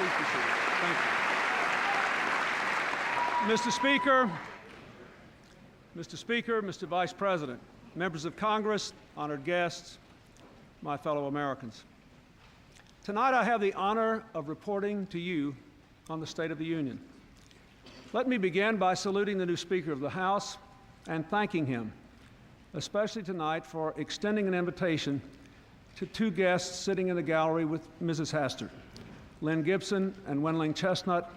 Please be seated. Thank you. Mr. Speaker, Mr. Vice President, members of Congress, honored guests, my fellow Americans. Tonight I have the honor of reporting to you on the State of the Union. Let me begin by saluting the new Speaker of the House and thanking him, especially tonight, for extending an invitation to two guests sitting in the gallery with Mrs. Hastert. Lynn Gibson and Wenling Chestnut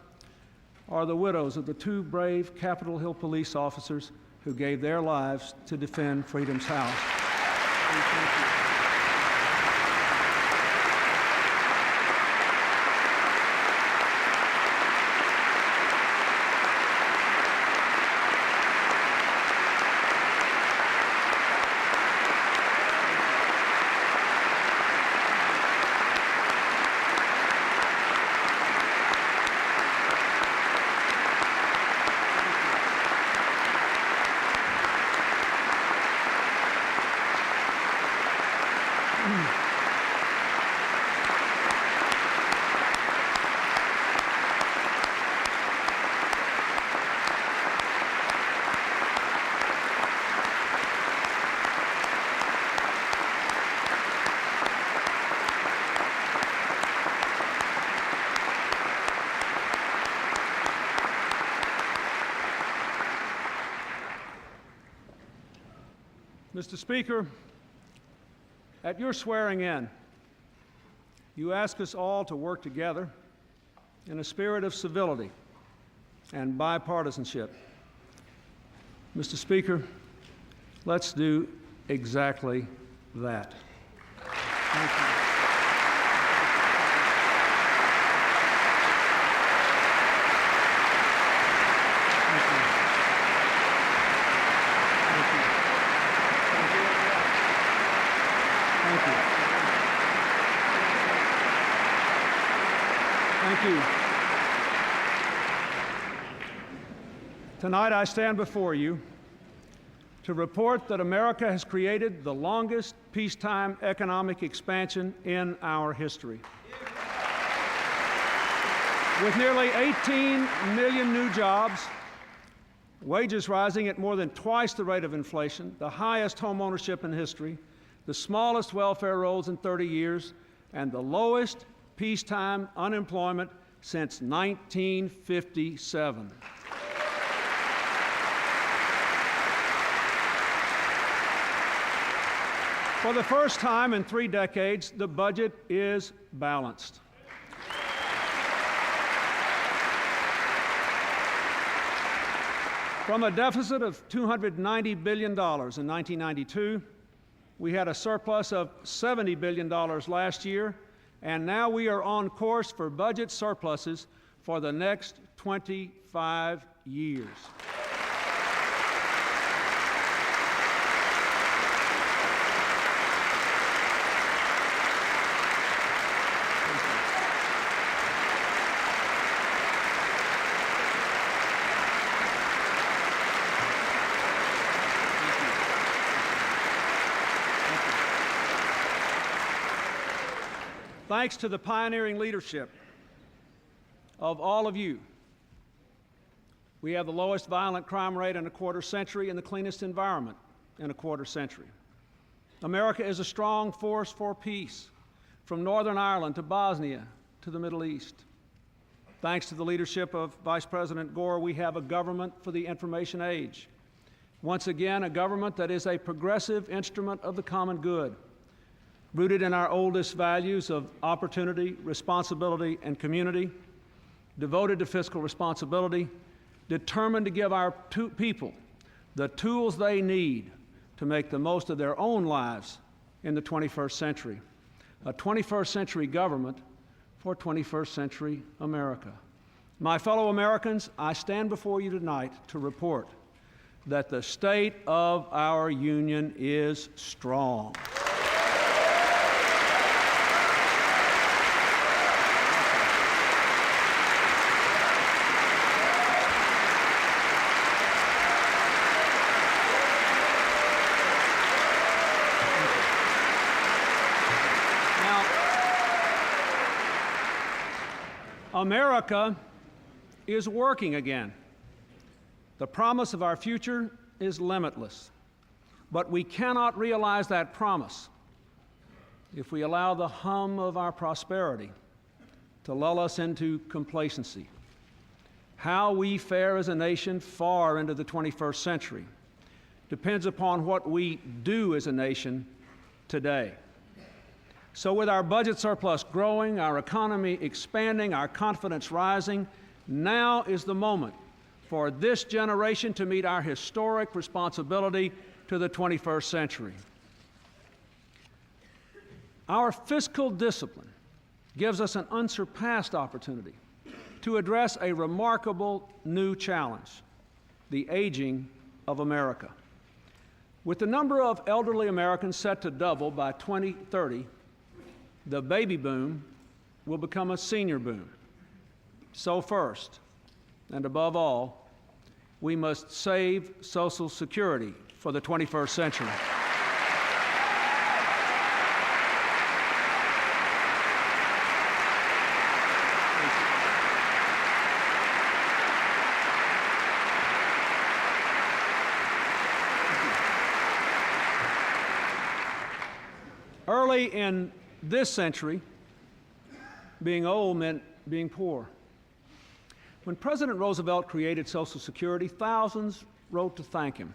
are the widows of the two brave Capitol Hill police officers who gave their lives to defend Freedom's house. Thank you. Mr. Speaker, at your swearing in, you ask us all to work together in a spirit of civility and bipartisanship. Mr. Speaker, let's do exactly that. Thank you. Thank you. Tonight I stand before you to report that America has created the longest peacetime economic expansion in our history. With nearly 18 million new jobs, wages rising at more than twice the rate of inflation, the highest home ownership in history, the smallest welfare rolls in 30 years, and the lowest peacetime unemployment since 1957. For the first time in 3 decades, the budget is balanced. From a deficit of $290 billion in 1992, we had a surplus of $70 billion last year, and now we are on course for budget surpluses for the next 25 years. Thanks to the pioneering leadership of all of you, we have the lowest violent crime rate in a quarter century and the cleanest environment in a quarter century. America is a strong force for peace, from Northern Ireland to Bosnia to the Middle East. Thanks to the leadership of Vice President Gore, we have a government for the information age. Once again, a government that is a progressive instrument of the common good, rooted in our oldest values of opportunity, responsibility, and community, devoted to fiscal responsibility, determined to give our people the tools they need to make the most of their own lives in the 21st century. A 21st century government for 21st century America. My fellow Americans, I stand before you tonight to report that the state of our union is strong. America is working again. The promise of our future is limitless, but we cannot realize that promise if we allow the hum of our prosperity to lull us into complacency. How we fare as a nation far into the 21st century depends upon what we do as a nation today. So with our budget surplus growing, our economy expanding, our confidence rising, now is the moment for this generation to meet our historic responsibility to the 21st century. Our fiscal discipline gives us an unsurpassed opportunity to address a remarkable new challenge, the aging of America. With the number of elderly Americans set to double by 2030, the baby boom will become a senior boom. So first, and above all, we must save Social Security for the 21st century. Early in this century, being old meant being poor. When President Roosevelt created Social Security, thousands wrote to thank him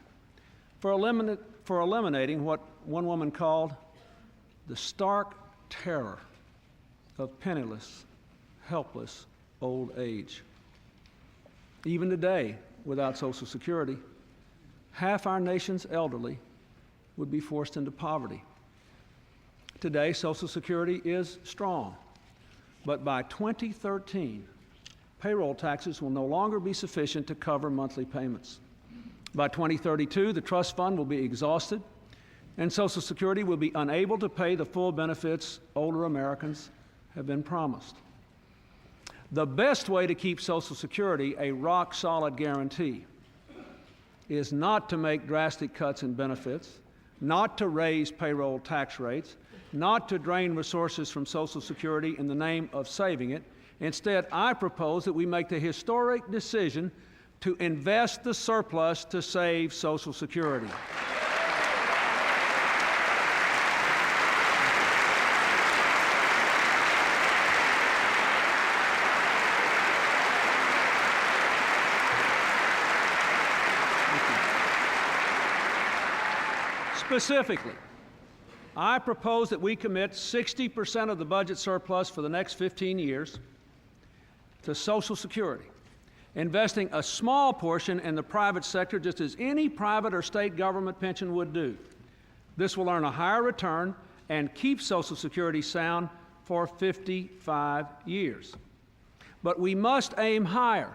for eliminating what one woman called the stark terror of penniless, helpless old age. Even today, without Social Security, half our nation's elderly would be forced into poverty. Today, Social Security is strong, but by 2013, payroll taxes will no longer be sufficient to cover monthly payments. By 2032, the trust fund will be exhausted, and Social Security will be unable to pay the full benefits older Americans have been promised. The best way to keep Social Security a rock-solid guarantee is not to make drastic cuts in benefits, not to raise payroll tax rates, not to drain resources from Social Security in the name of saving it. Instead, I propose that we make the historic decision to invest the surplus to save Social Security. Specifically, I propose that we commit 60% of the budget surplus for the next 15 years to Social Security, investing a small portion in the private sector just as any private or state government pension would do. This will earn a higher return and keep Social Security sound for 55 years. But we must aim higher.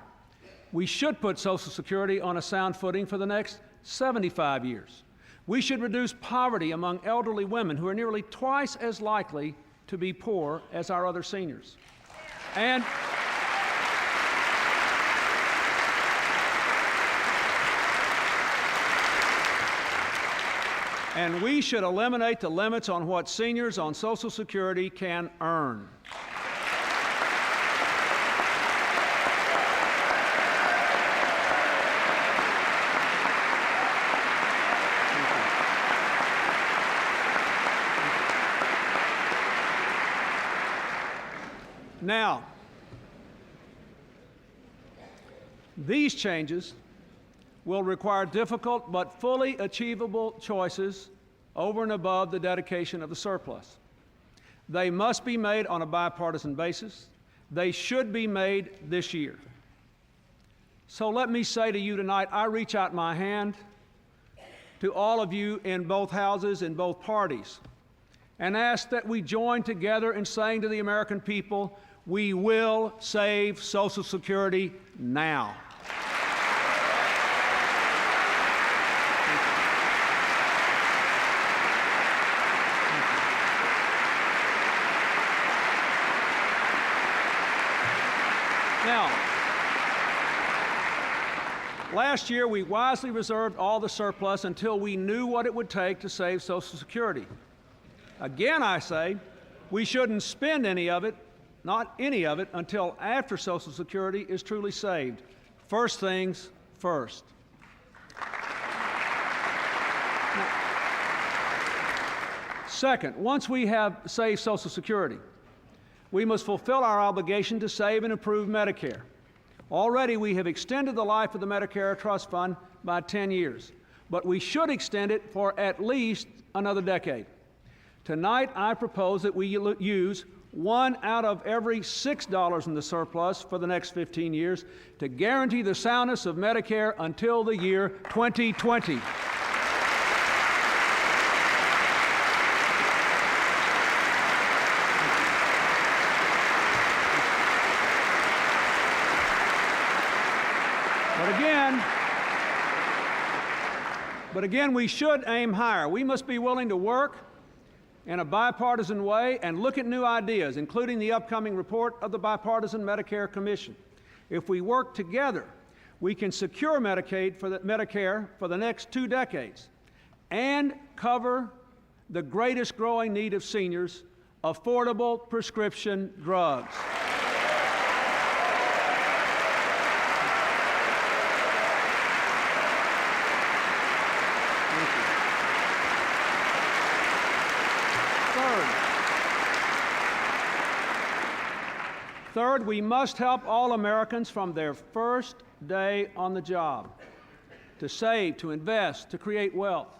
We should put Social Security on a sound footing for the next 75 years. We should reduce poverty among elderly women who are nearly twice as likely to be poor as our other seniors. And we should eliminate the limits on what seniors on Social Security can earn. Now, these changes will require difficult but fully achievable choices over and above the dedication of the surplus. They must be made on a bipartisan basis. They should be made this year. So let me say to you tonight, I reach out my hand to all of you in both houses, in both parties, and ask that we join together in saying to the American people, we will save Social Security now. Now, last year we wisely reserved all the surplus until we knew what it would take to save Social Security. Again, I say, we shouldn't spend any of it not any of it, until after Social Security is truly saved. First things first. Now, second, once we have saved Social Security, we must fulfill our obligation to save and improve Medicare. Already we have extended the life of the Medicare Trust Fund by 10 years, but we should extend it for at least another decade. Tonight, I propose that we use $1 out of every $6 in the surplus for the next 15 years to guarantee the soundness of Medicare until the year 2020. But again, we should aim higher. We must be willing to work in a bipartisan way and look at new ideas, including the upcoming report of the Bipartisan Medicare Commission. If we work together, we can secure Medicare for the next 2 decades and cover the greatest growing need of seniors, affordable prescription drugs. Third, we must help all Americans from their first day on the job to save, to invest, to create wealth.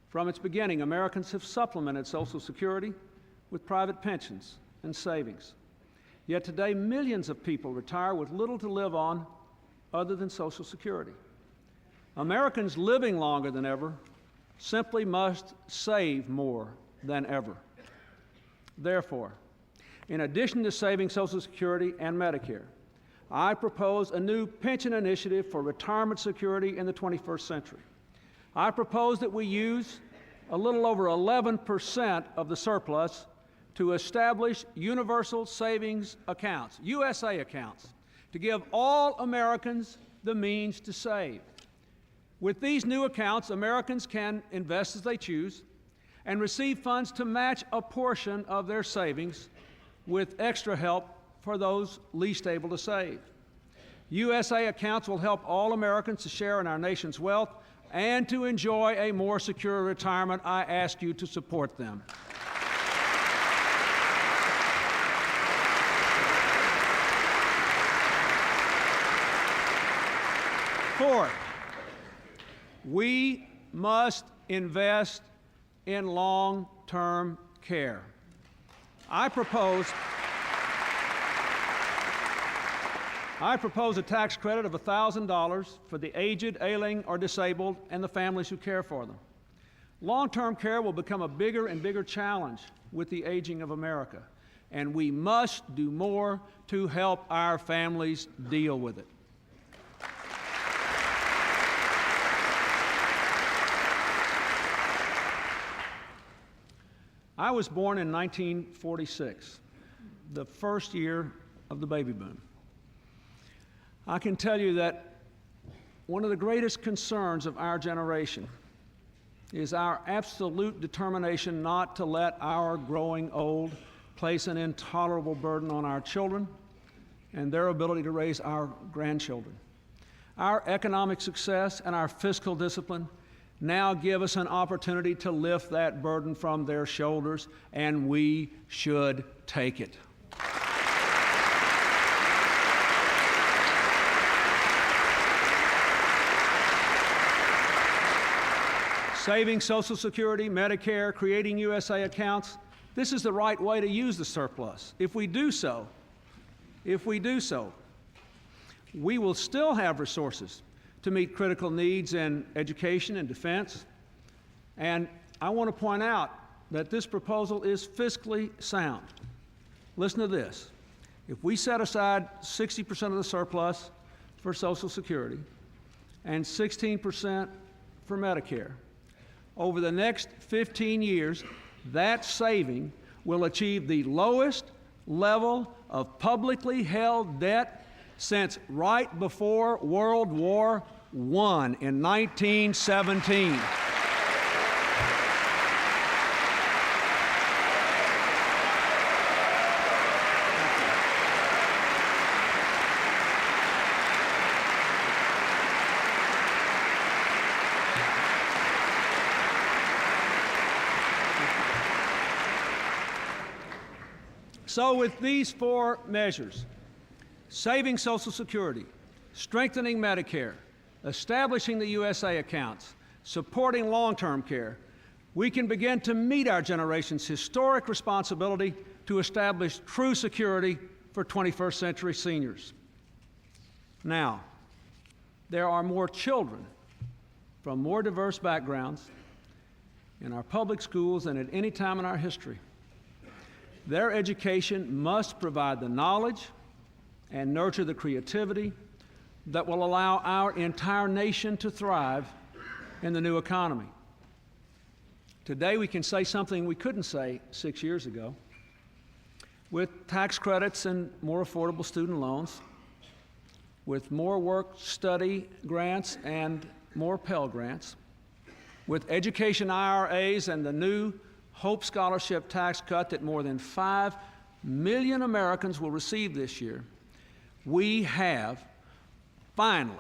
From its beginning, Americans have supplemented Social Security with private pensions and savings. Yet today, millions of people retire with little to live on other than Social Security. Americans living longer than ever simply must save more than ever. Therefore, in addition to saving Social Security and Medicare, I propose a new pension initiative for retirement security in the 21st century. I propose that we use a little over 11% of the surplus to establish universal savings accounts, USA accounts, to give all Americans the means to save. With these new accounts, Americans can invest as they choose and receive funds to match a portion of their savings with extra help for those least able to save. USA accounts will help all Americans to share in our nation's wealth and to enjoy a more secure retirement. I ask you to support them. Fourth, we must invest in long-term care. I propose a tax credit of $1,000 for the aged, ailing, or disabled and the families who care for them. Long-term care will become a bigger and bigger challenge with the aging of America, and we must do more to help our families deal with it. I was born in 1946, the first year of the baby boom. I can tell you that one of the greatest concerns of our generation is our absolute determination not to let our growing old place an intolerable burden on our children and their ability to raise our grandchildren. Our economic success and our fiscal discipline now give us an opportunity to lift that burden from their shoulders, and we should take it. Saving Social Security, Medicare, creating USA accounts, this is the right way to use the surplus. If we do so, we will still have resources to meet critical needs in education and defense. And I want to point out that this proposal is fiscally sound. Listen to this. If we set aside 60% of the surplus for Social Security and 16% for Medicare, over the next 15 years, that saving will achieve the lowest level of publicly held debt since right before World War I in 1917. So with these four measures, saving Social Security, strengthening Medicare, establishing the USA accounts, supporting long-term care, we can begin to meet our generation's historic responsibility to establish true security for 21st century seniors. Now, there are more children from more diverse backgrounds in our public schools than at any time in our history. Their education must provide the knowledge and nurture the creativity that will allow our entire nation to thrive in the new economy. Today, we can say something we couldn't say 6 years ago. With tax credits and more affordable student loans, with more work-study grants and more Pell Grants, with education IRAs and the new Hope Scholarship tax cut that more than 5 million Americans will receive this year, we have finally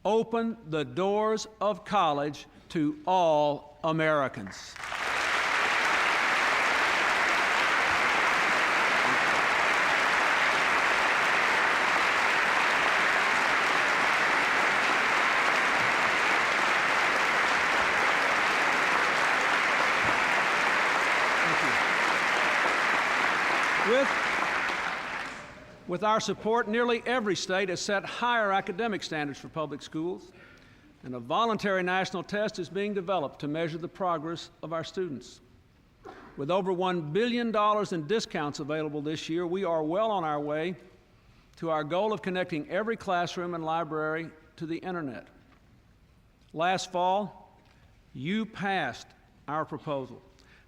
opened the doors of college to all Americans. With our support, nearly every state has set higher academic standards for public schools, and a voluntary national test is being developed to measure the progress of our students. With over $1 billion in discounts available this year, we are well on our way to our goal of connecting every classroom and library to the internet. Last fall, you passed our proposal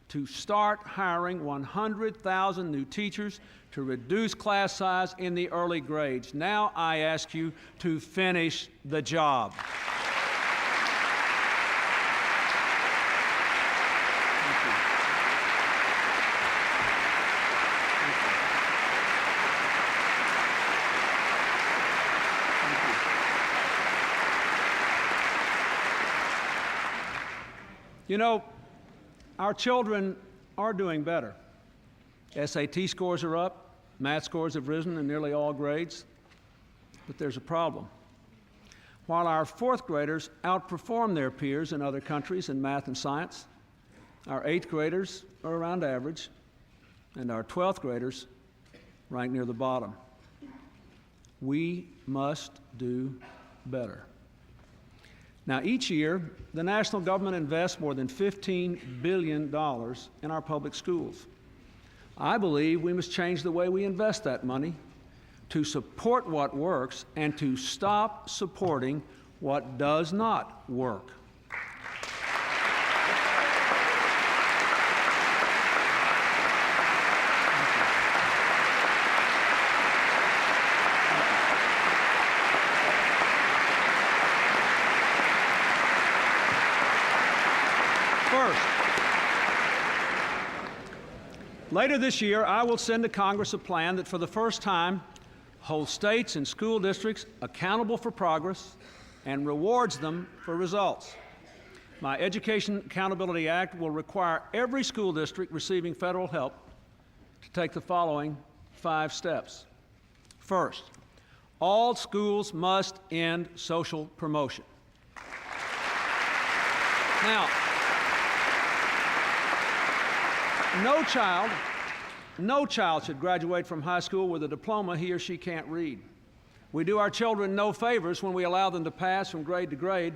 to start hiring 100,000 new teachers to reduce class size in the early grades. Now I ask you to finish the job. Thank you. Thank you. You know, our children are doing better. SAT scores are up, math scores have risen in nearly all grades, but there's a problem. While our fourth graders outperform their peers in other countries in math and science, our eighth graders are around average, and our 12th graders rank near the bottom. We must do better. Now, each year, the national government invests more than $15 billion in our public schools. I believe we must change the way we invest that money to support what works and to stop supporting what does not work. Later this year, I will send to Congress a plan that for the first time holds states and school districts accountable for progress and rewards them for results. My Education Accountability Act will require every school district receiving federal help to take the following 5 steps. First, all schools must end social promotion. Now, no child should graduate from high school with a diploma he or she can't read. We do our children no favors when we allow them to pass from grade to grade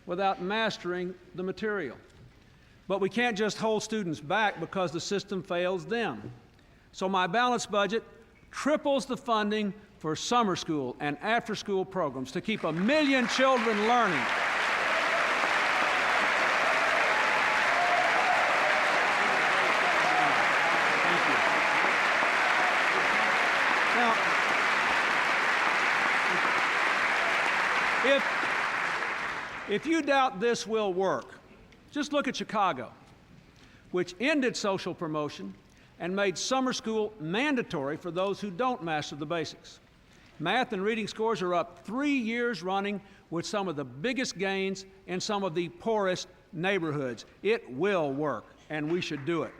without mastering the material. But we can't just hold students back because the system fails them. So my balanced budget triples the funding for summer school and after-school programs to keep 1 million children learning. If you doubt this will work, just look at Chicago, which ended social promotion and made summer school mandatory for those who don't master the basics. Math and reading scores are up 3 years running with some of the biggest gains in some of the poorest neighborhoods. It will work, and we should do it.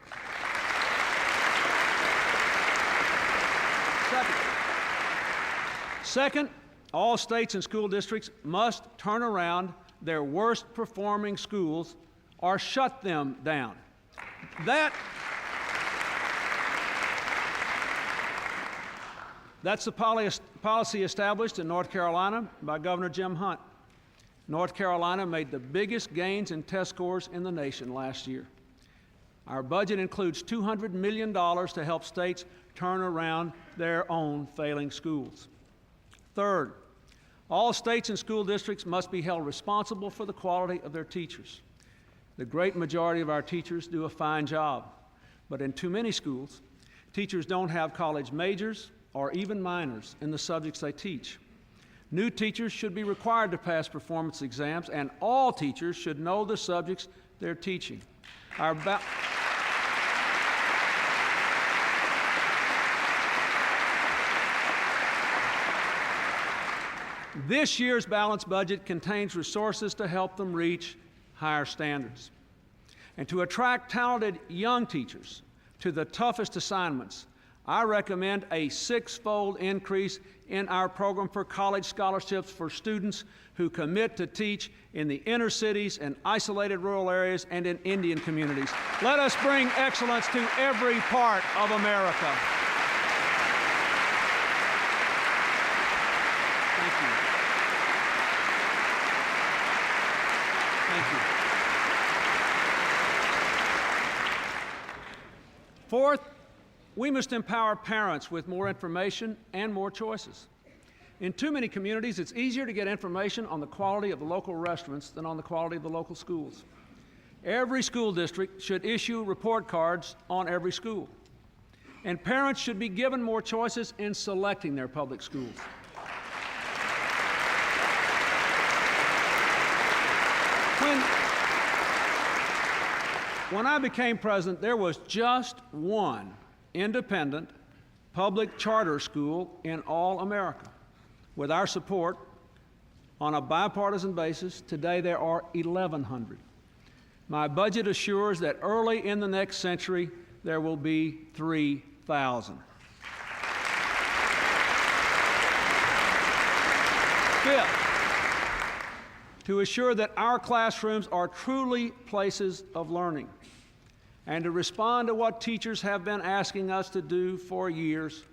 Second, all states and school districts must turn around their worst performing schools or shut them down. That's the policy established in North Carolina by Governor Jim Hunt. North Carolina made the biggest gains in test scores in the nation last year. Our budget includes $200 million to help states turn around their own failing schools. Third, all states and school districts must be held responsible for the quality of their teachers. The great majority of our teachers do a fine job, but in too many schools, teachers don't have college majors or even minors in the subjects they teach. New teachers should be required to pass performance exams, and all teachers should know the subjects they're teaching. This year's balanced budget contains resources to help them reach higher standards. And to attract talented young teachers to the toughest assignments, I recommend a six-fold increase in our program for college scholarships for students who commit to teach in the inner cities and isolated rural areas and in Indian communities. Let us bring excellence to every part of America. Thank you. Thank you. Fourth, we must empower parents with more information and more choices. In too many communities, it's easier to get information on the quality of the local restaurants than on the quality of the local schools. Every school district should issue report cards on every school. And parents should be given more choices in selecting their public schools. When I became president, there was just one independent public charter school in all America. With our support, on a bipartisan basis, today there are 1,100. My budget assures that early in the next century, there will be 3,000. Fifth, to assure that our classrooms are truly places of learning, and to respond to what teachers have been asking us to do for years,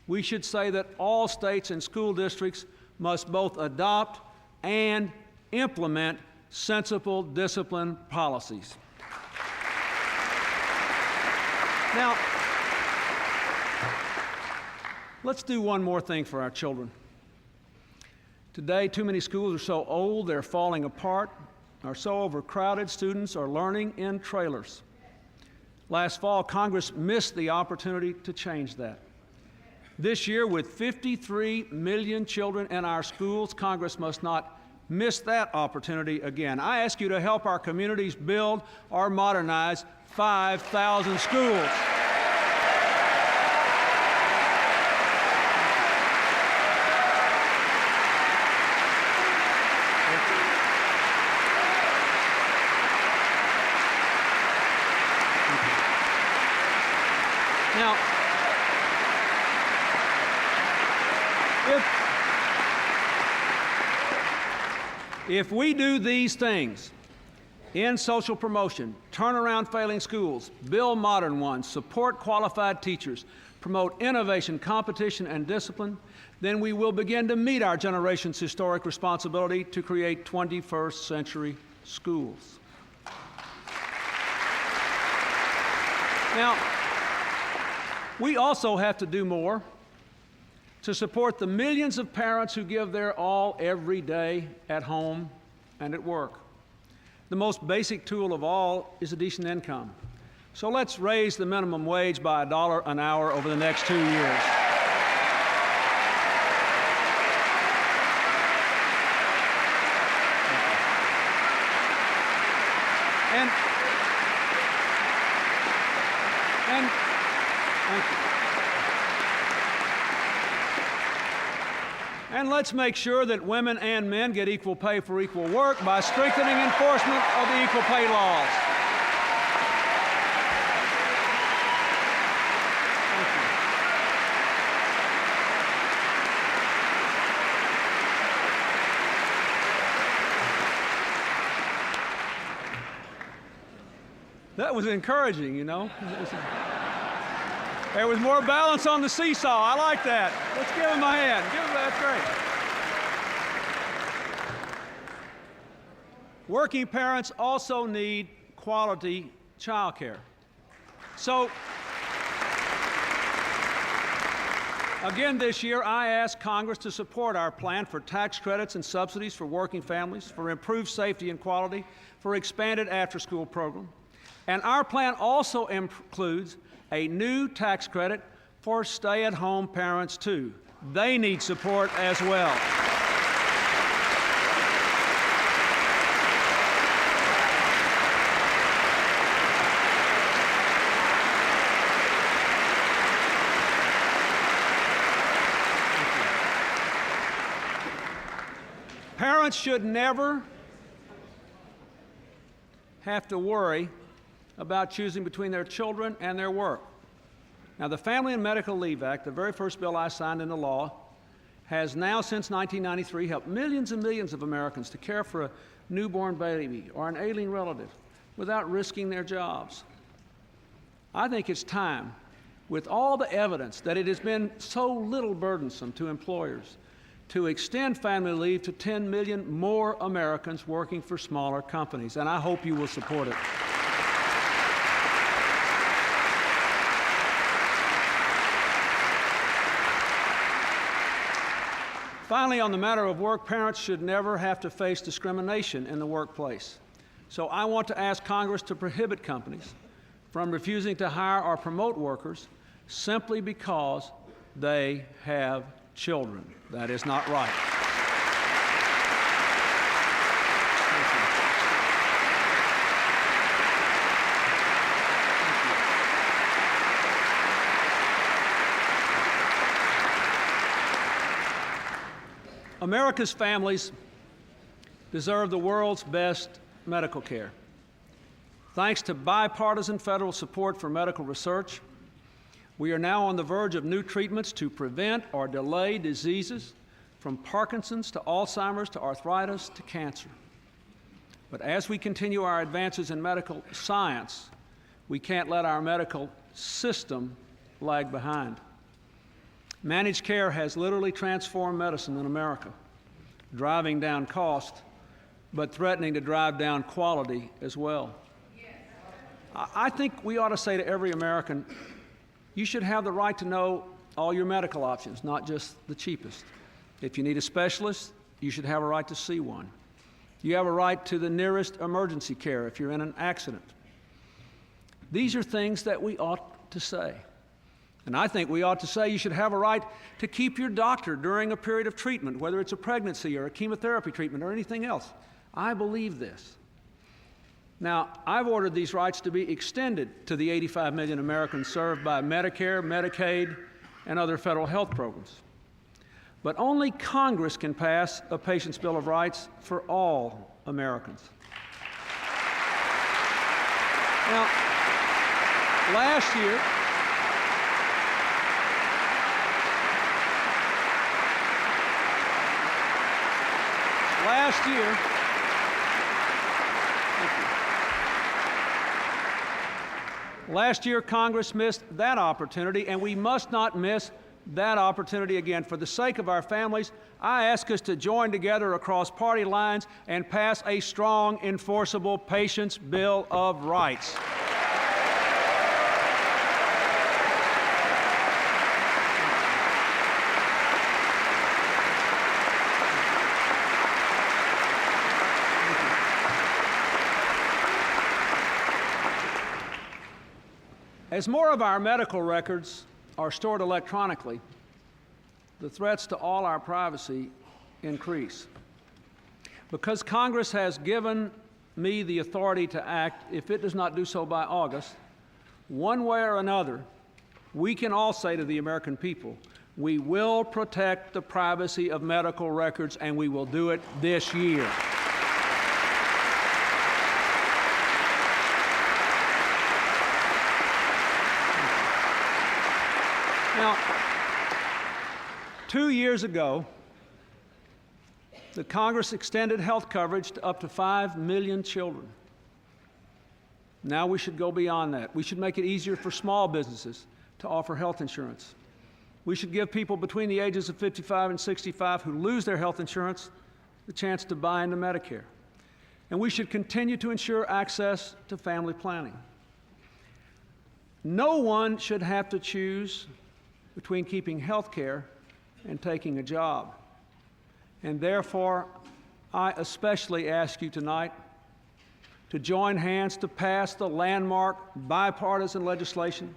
we should say that all states and school districts must both adopt and implement sensible discipline policies. Now, let's do one more thing for our children. Today, too many schools are so old they're falling apart, are so overcrowded, students are learning in trailers. Last fall, Congress missed the opportunity to change that. This year, with 53 million children in our schools, Congress must not miss that opportunity again. I ask you to help our communities build or modernize 5,000 schools. Now, if we do these things, end social promotion, turn around failing schools, build modern ones, support qualified teachers, promote innovation, competition, and discipline, then we will begin to meet our generation's historic responsibility to create 21st century schools. Now, we also have to do more to support the millions of parents who give their all every day at home and at work. The most basic tool of all is a decent income. So let's raise the minimum wage by $1 an hour over the next 2 years. And thank you. And let's make sure that women and men get equal pay for equal work by strengthening enforcement of the equal pay laws. Thank you. That was encouraging, you know. There was more balance on the seesaw. I like that. Let's give him a hand. That's great. Working parents also need quality child care. So, again this year, I asked Congress to support our plan for tax credits and subsidies for working families, for improved safety and quality, for expanded after-school program. And our plan also includes a new tax credit for stay-at-home parents, too. They need support as well. Parents should never have to worry about choosing between their children and their work. Now, the Family and Medical Leave Act, the very first bill I signed into law, has now, since 1993, helped millions and millions of Americans to care for a newborn baby or an ailing relative without risking their jobs. I think it's time, with all the evidence that it has been so little burdensome to employers, to extend family leave to 10 million more Americans working for smaller companies, and I hope you will support it. Finally, on the matter of work, parents should never have to face discrimination in the workplace. So I want to ask Congress to prohibit companies from refusing to hire or promote workers simply because they have children. That is not right. America's families deserve the world's best medical care. Thanks to bipartisan federal support for medical research, we are now on the verge of new treatments to prevent or delay diseases from Parkinson's to Alzheimer's to arthritis to cancer. But as we continue our advances in medical science, we can't let our medical system lag behind. Managed care has literally transformed medicine in America, driving down cost, but threatening to drive down quality as well. I think we ought to say to every American, you should have the right to know all your medical options, not just the cheapest. If you need a specialist, you should have a right to see one. You have a right to the nearest emergency care if you're in an accident. These are things that we ought to say. And I think we ought to say you should have a right to keep your doctor during a period of treatment, whether it's a pregnancy or a chemotherapy treatment or anything else. I believe this. Now, I've ordered these rights to be extended to the 85 million Americans served by Medicare, Medicaid, and other federal health programs. But only Congress can pass a Patient's Bill of Rights for all Americans. Now, last year, Congress missed that opportunity, and we must not miss that opportunity again. For the sake of our families, I ask us to join together across party lines and pass a strong, enforceable Patient's Bill of Rights. As more of our medical records are stored electronically, the threats to all our privacy increase. Because Congress has given me the authority to act, if it does not do so by August, one way or another, we can all say to the American people, we will protect the privacy of medical records, and we will do it this year. Now, 2 years ago, the Congress extended health coverage to up to 5 million children. Now we should go beyond that. We should make it easier for small businesses to offer health insurance. We should give people between the ages of 55 and 65 who lose their health insurance the chance to buy into Medicare. And we should continue to ensure access to family planning. No one should have to choose between keeping health care and taking a job. And therefore, I especially ask you tonight to join hands to pass the landmark bipartisan legislation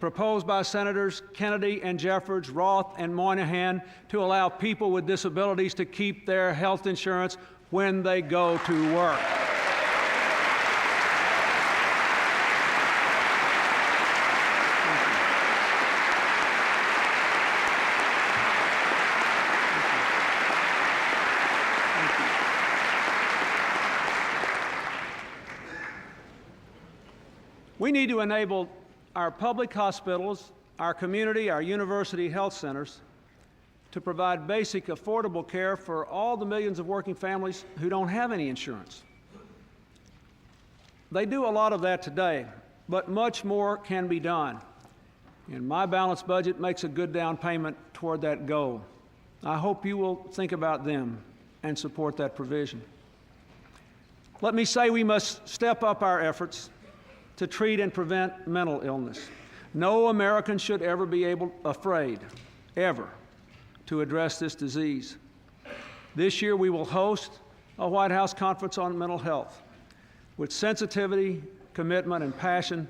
proposed by Senators Kennedy and Jeffords, Roth and Moynihan to allow people with disabilities to keep their health insurance when they go to work. We need to enable our public hospitals, our community, our university health centers to provide basic, affordable care for all the millions of working families who don't have any insurance. They do a lot of that today, but much more can be done. And my balanced budget makes a good down payment toward that goal. I hope you will think about them and support that provision. Let me say we must step up our efforts to treat and prevent mental illness. No American should ever be afraid, ever, to address this disease. This year we will host a White House conference on mental health. With sensitivity, commitment, and passion,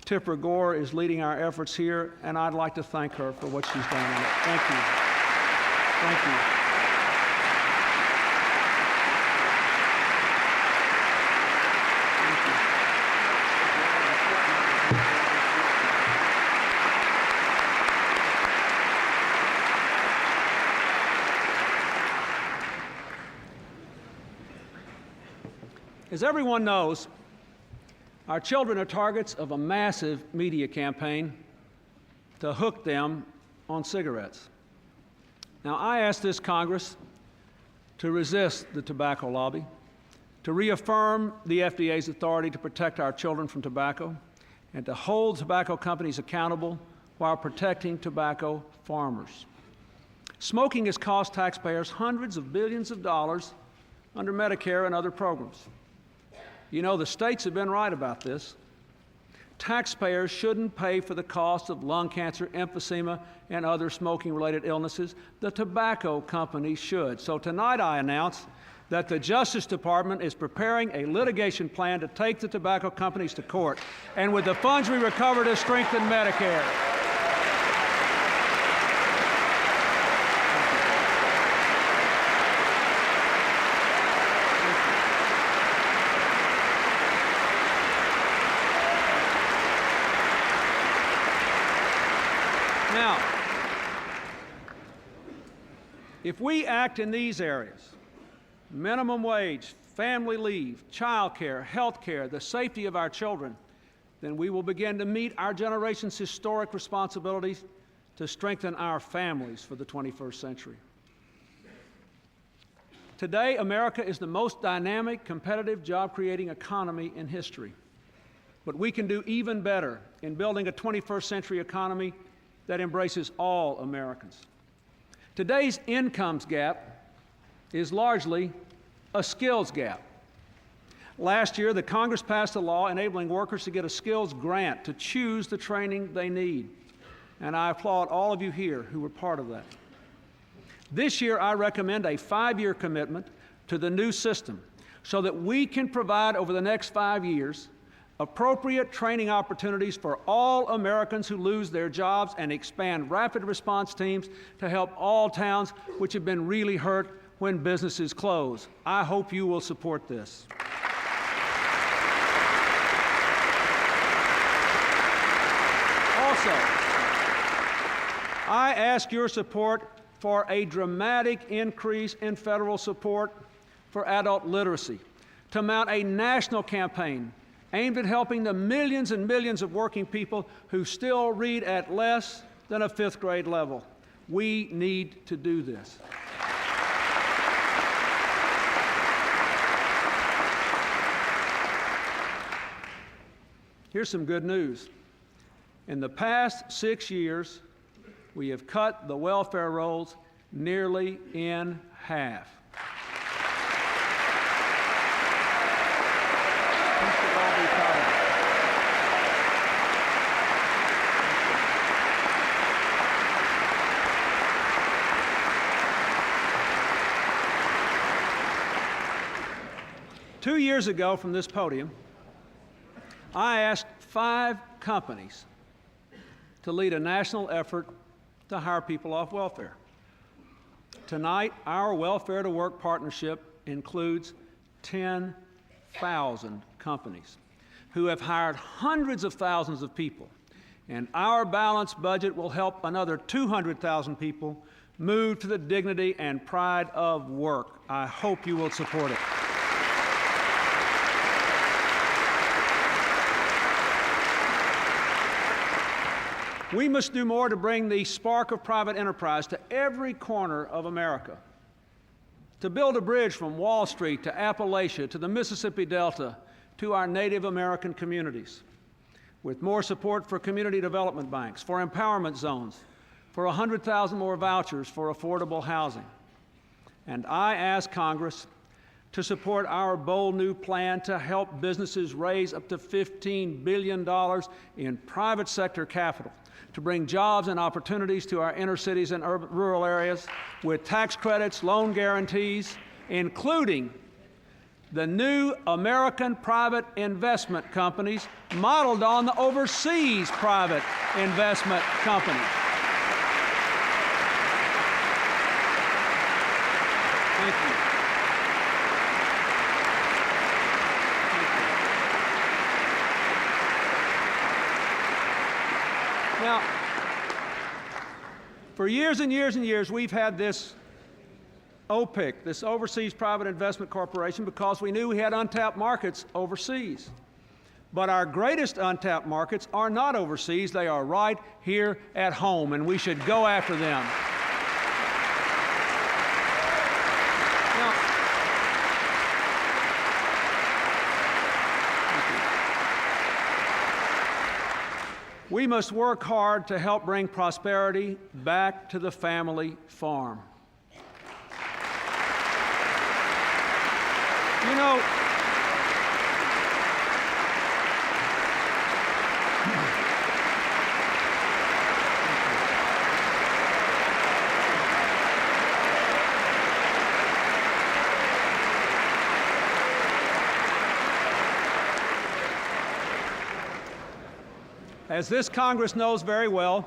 Tipper Gore is leading our efforts here, and I'd like to thank her for what she's done on it. Thank you. Thank you. As everyone knows, our children are targets of a massive media campaign to hook them on cigarettes. Now, I ask this Congress to resist the tobacco lobby, to reaffirm the FDA's authority to protect our children from tobacco, and to hold tobacco companies accountable while protecting tobacco farmers. Smoking has cost taxpayers hundreds of billions of dollars under Medicare and other programs. You know, the states have been right about this. Taxpayers shouldn't pay for the cost of lung cancer, emphysema, and other smoking-related illnesses. The tobacco companies should. So tonight I announce that the Justice Department is preparing a litigation plan to take the tobacco companies to court, and with the funds we recover to strengthen Medicare. Now, if we act in these areas, minimum wage, family leave, child care, health care, the safety of our children, then we will begin to meet our generation's historic responsibilities to strengthen our families for the 21st century. Today, America is the most dynamic, competitive, job-creating economy in history. But we can do even better in building a 21st century economy that embraces all Americans. Today's incomes gap is largely a skills gap. Last year, the Congress passed a law enabling workers to get a skills grant to choose the training they need. And I applaud all of you here who were part of that. This year, I recommend a 5-year commitment to the new system so that we can provide over the next 5 years appropriate training opportunities for all Americans who lose their jobs and expand rapid response teams to help all towns which have been really hurt when businesses close. I hope you will support this. Also, I ask your support for a dramatic increase in federal support for adult literacy, to mount a national campaign aimed at helping the millions and millions of working people who still read at less than a 5th grade level. We need to do this. Here's some good news. In the past 6 years, we have cut the welfare rolls nearly in half. You should all be proud of it. 2 years ago from this podium, I asked 5 companies to lead a national effort to hire people off welfare. Tonight, our Welfare to Work partnership includes 10,000 companies who have hired hundreds of thousands of people, and our balanced budget will help another 200,000 people move to the dignity and pride of work. I hope you will support it. We must do more to bring the spark of private enterprise to every corner of America, to build a bridge from Wall Street to Appalachia to the Mississippi Delta to our Native American communities, with more support for community development banks, for empowerment zones, for 100,000 more vouchers for affordable housing. And I ask Congress to support our bold new plan to help businesses raise up to $15 billion in private sector capital to bring jobs and opportunities to our inner cities and rural areas with tax credits, loan guarantees, including the new American private investment companies modeled on the overseas private investment companies. Thank you. Now, for years and years and years, we've had this OPIC, this Overseas Private Investment Corporation, because we knew we had untapped markets overseas. But our greatest untapped markets are not overseas. They are right here at home, and we should go after them. We must work hard to help bring prosperity back to the family farm. You know, as this Congress knows very well,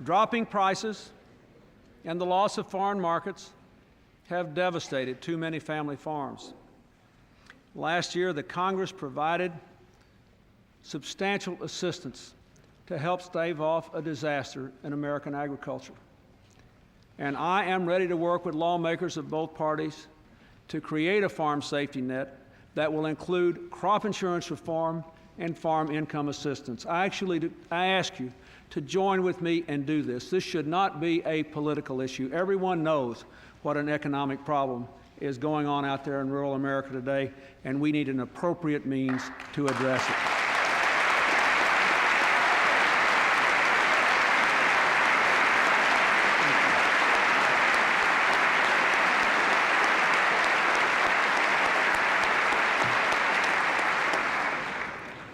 dropping prices and the loss of foreign markets have devastated too many family farms. Last year, the Congress provided substantial assistance to help stave off a disaster in American agriculture. And I am ready to work with lawmakers of both parties to create a farm safety net that will include crop insurance reform and farm income assistance. I ask you to join with me and do this. This should not be a political issue. Everyone knows what an economic problem is going on out there in rural America today, and we need an appropriate means to address it.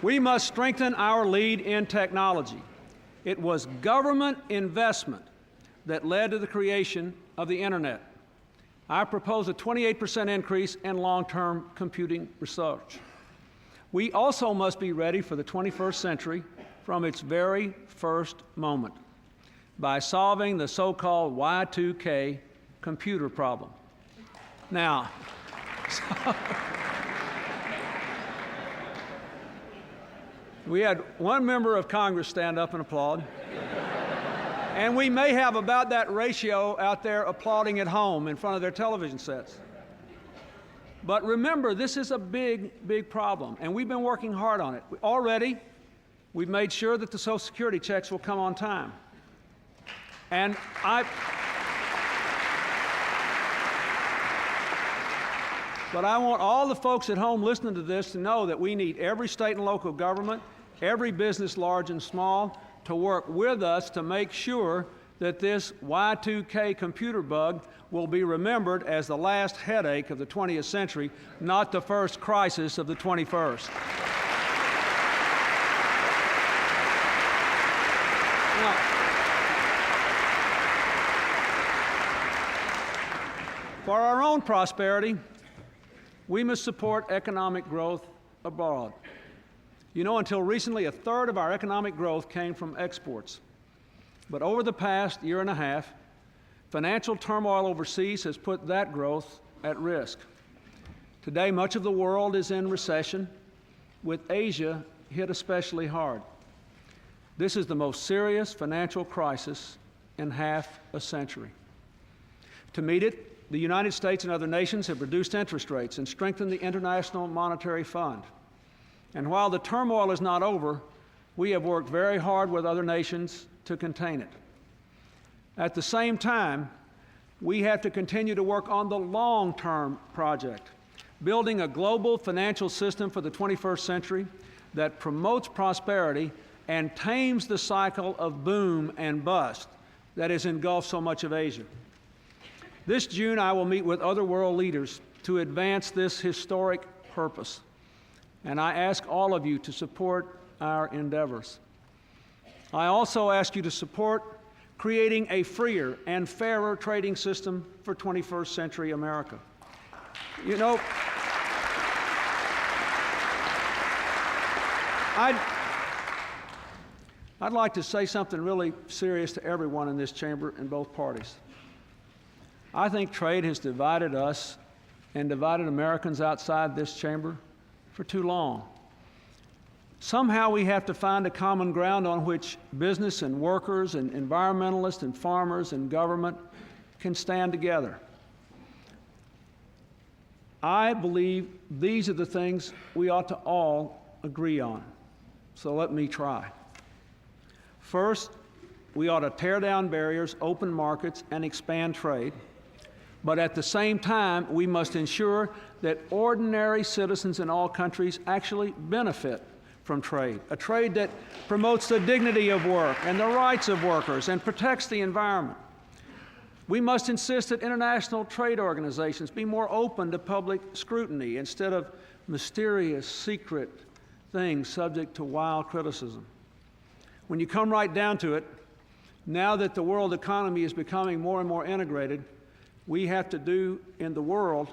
We must strengthen our lead in technology. It was government investment that led to the creation of the Internet. I propose a 28% increase in long-term computing research. We also must be ready for the 21st century from its very first moment by solving the so-called Y2K computer problem. Now, we had one member of Congress stand up and applaud. And we may have about that ratio out there applauding at home in front of their television sets. But remember, this is a big, big problem, and we've been working hard on it. Already, we've made sure that the Social Security checks will come on time. And But I want all the folks at home listening to this to know that we need every state and local government, every business, large and small, to work with us to make sure that this Y2K computer bug will be remembered as the last headache of the 20th century, not the first crisis of the 21st. Now, for our own prosperity, we must support economic growth abroad. You know, until recently, a third of our economic growth came from exports. But over the past year and a half, financial turmoil overseas has put that growth at risk. Today, much of the world is in recession, with Asia hit especially hard. This is the most serious financial crisis in half a century. To meet it, the United States and other nations have reduced interest rates and strengthened the International Monetary Fund. And while the turmoil is not over, we have worked very hard with other nations to contain it. At the same time, we have to continue to work on the long-term project, building a global financial system for the 21st century that promotes prosperity and tames the cycle of boom and bust that has engulfed so much of Asia. This June, I will meet with other world leaders to advance this historic purpose, and I ask all of you to support our endeavors. I also ask you to support creating a freer and fairer trading system for 21st century America. You know, I'd like to say something really serious to everyone in this chamber in both parties. I think trade has divided us and divided Americans outside this chamber for too long. Somehow we have to find a common ground on which business and workers and environmentalists and farmers and government can stand together. I believe these are the things we ought to all agree on. So let me try. First, we ought to tear down barriers, open markets, and expand trade. But at the same time, we must ensure that ordinary citizens in all countries actually benefit from trade, a trade that promotes the dignity of work and the rights of workers and protects the environment. We must insist that international trade organizations be more open to public scrutiny instead of mysterious, secret things subject to wild criticism. When you come right down to it, now that the world economy is becoming more and more integrated, we have to do in the world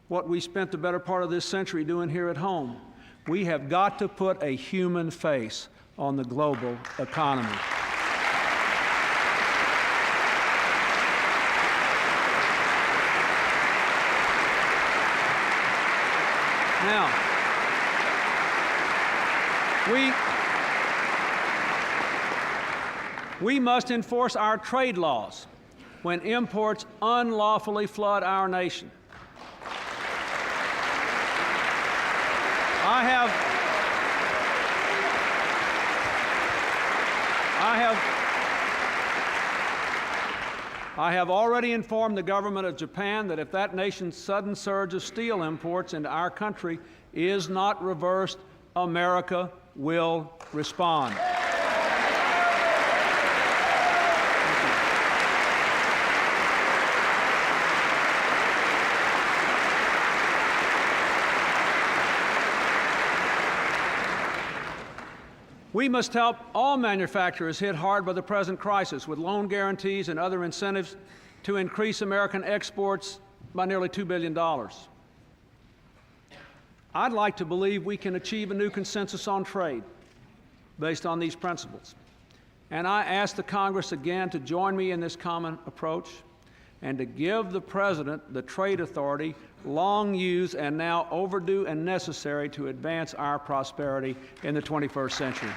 what we spent the better part of this century doing here at home. We have got to put a human face on the global economy. Now, we must enforce our trade laws when imports unlawfully flood our nation. I have already informed the government of Japan that if that nation's sudden surge of steel imports into our country is not reversed, America will respond. We must help all manufacturers hit hard by the present crisis with loan guarantees and other incentives to increase American exports by nearly $2 billion. I'd like to believe we can achieve a new consensus on trade based on these principles. And I ask the Congress again to join me in this common approach and to give the President the trade authority long used and now overdue and necessary to advance our prosperity in the 21st century.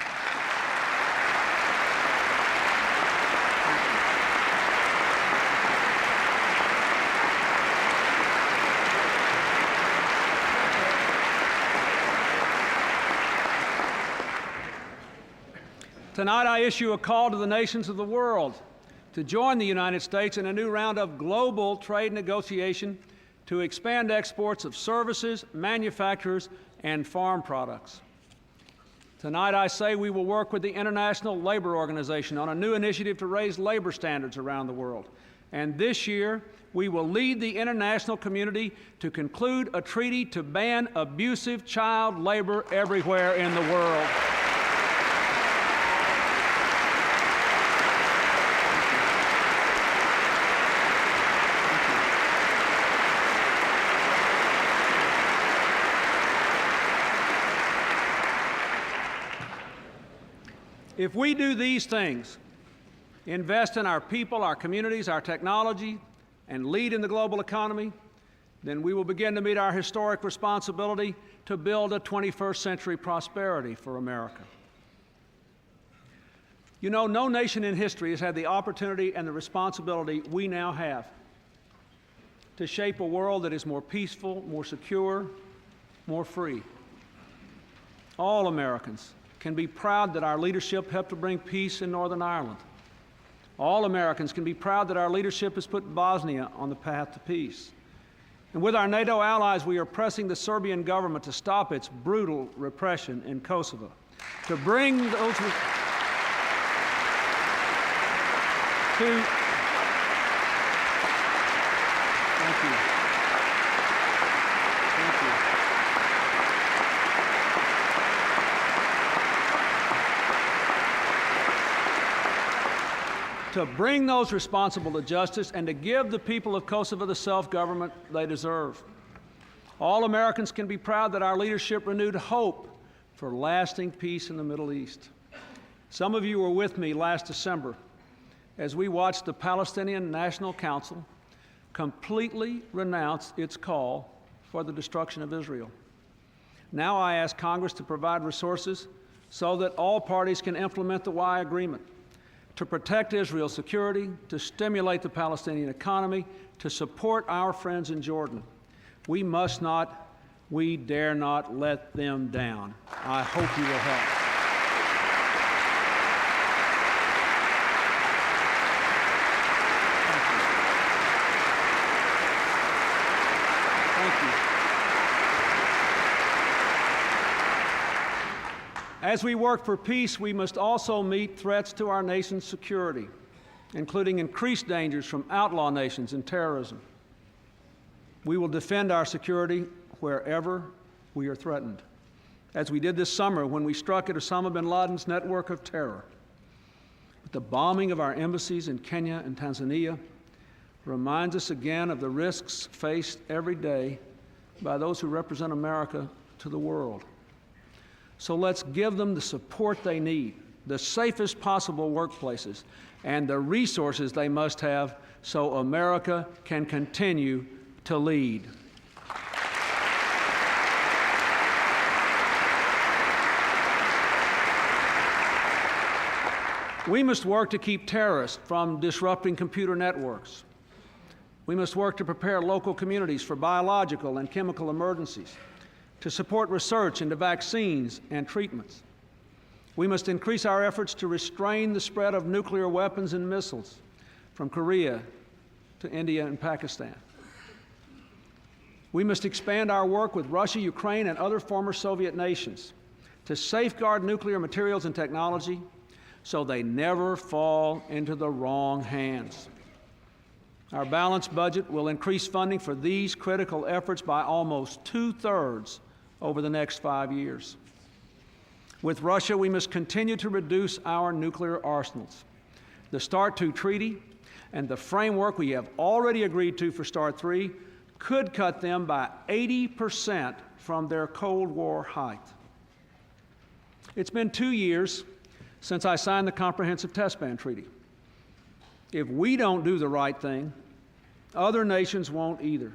Tonight I issue a call to the nations of the world to join the United States in a new round of global trade negotiation to expand exports of services, manufacturers, and farm products. Tonight, I say we will work with the International Labor Organization on a new initiative to raise labor standards around the world. And this year, we will lead the international community to conclude a treaty to ban abusive child labor everywhere in the world. If we do these things, invest in our people, our communities, our technology, and lead in the global economy, then we will begin to meet our historic responsibility to build a 21st century prosperity for America. You know, no nation in history has had the opportunity and the responsibility we now have to shape a world that is more peaceful, more secure, more free. All Americans can be proud that our leadership helped to bring peace in Northern Ireland. All Americans can be proud that our leadership has put Bosnia on the path to peace. And with our NATO allies, we are pressing the Serbian government to stop its brutal repression in Kosovo, to bring those Thank you. To bring those responsible to justice and to give the people of Kosovo the self-government they deserve. All Americans can be proud that our leadership renewed hope for lasting peace in the Middle East. Some of you were with me last December as we watched the Palestinian National Council completely renounce its call for the destruction of Israel. Now I ask Congress to provide resources so that all parties can implement the Y agreement, to protect Israel's security, to stimulate the Palestinian economy, to support our friends in Jordan. We must not, we dare not let them down. I hope you will help. Thank you. As we work for peace, we must also meet threats to our nation's security, including increased dangers from outlaw nations and terrorism. We will defend our security wherever we are threatened, as we did this summer when we struck at Osama bin Laden's network of terror. But the bombing of our embassies in Kenya and Tanzania reminds us again of the risks faced every day by those who represent America to the world. So let's give them the support they need, the safest possible workplaces, and the resources they must have so America can continue to lead. We must work to keep terrorists from disrupting computer networks. We must work to prepare local communities for biological and chemical emergencies, to support research into vaccines and treatments. We must increase our efforts to restrain the spread of nuclear weapons and missiles from Korea to India and Pakistan. We must expand our work with Russia, Ukraine, and other former Soviet nations to safeguard nuclear materials and technology so they never fall into the wrong hands. Our balanced budget will increase funding for these critical efforts by almost 2/3 over the next 5 years. With Russia, we must continue to reduce our nuclear arsenals. The START II treaty and the framework we have already agreed to for START III could cut them by 80% from their Cold War height. It's been 2 years since I signed the Comprehensive Test Ban Treaty. If we don't do the right thing, other nations won't either.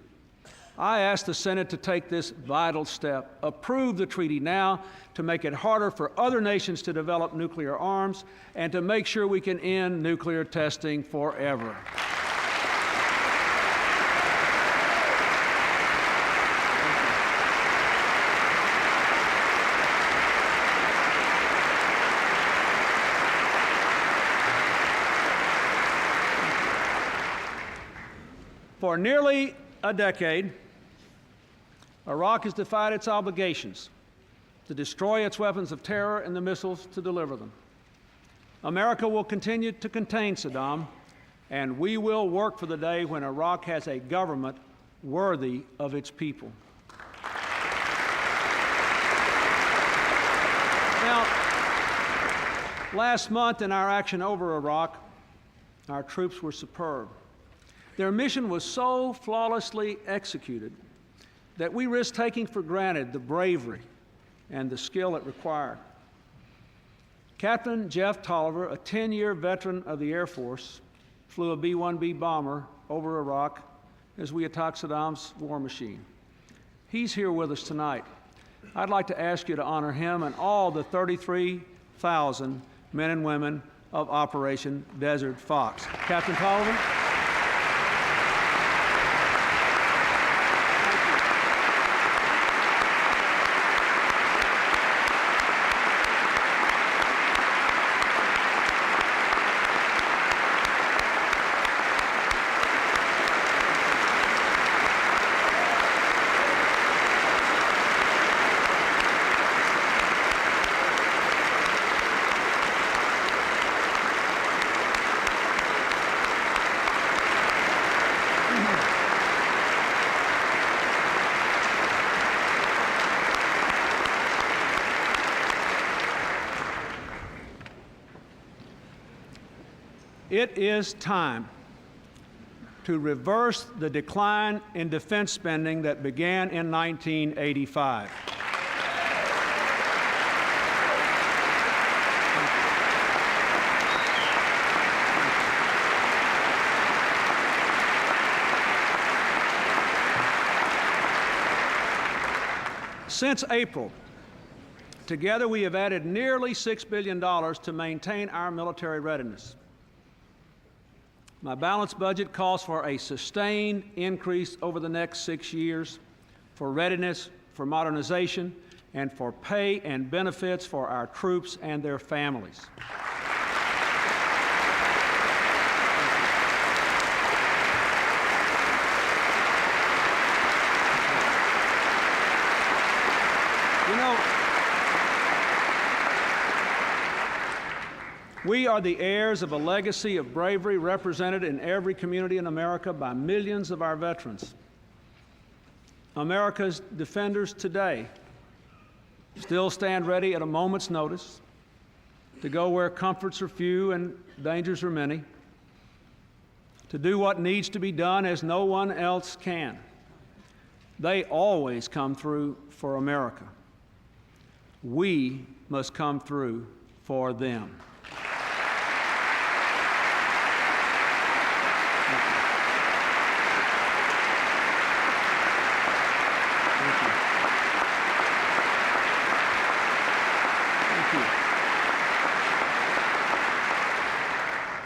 I ask the Senate to take this vital step, approve the treaty now to make it harder for other nations to develop nuclear arms and to make sure we can end nuclear testing forever. For nearly a decade, Iraq has defied its obligations to destroy its weapons of terror and the missiles to deliver them. America will continue to contain Saddam, and we will work for the day when Iraq has a government worthy of its people. Now, last month in our action over Iraq, our troops were superb. Their mission was so flawlessly executed that we risked taking for granted the bravery and the skill it required. Captain Jeff Tolliver, a 10-year veteran of the Air Force, flew a B-1B bomber over Iraq as we attacked Saddam's war machine. He's here with us tonight. I'd like to ask you to honor him and all the 33,000 men and women of Operation Desert Fox. Captain Tolliver. It is time to reverse the decline in defense spending that began in 1985. Since April, together we have added nearly $6 billion to maintain our military readiness. My balanced budget calls for a sustained increase over the next 6 years for readiness, for modernization, and for pay and benefits for our troops and their families. You know, we are the heirs of a legacy of bravery represented in every community in America by millions of our veterans. America's defenders today still stand ready at a moment's notice to go where comforts are few and dangers are many, to do what needs to be done as no one else can. They always come through for America. We must come through for them.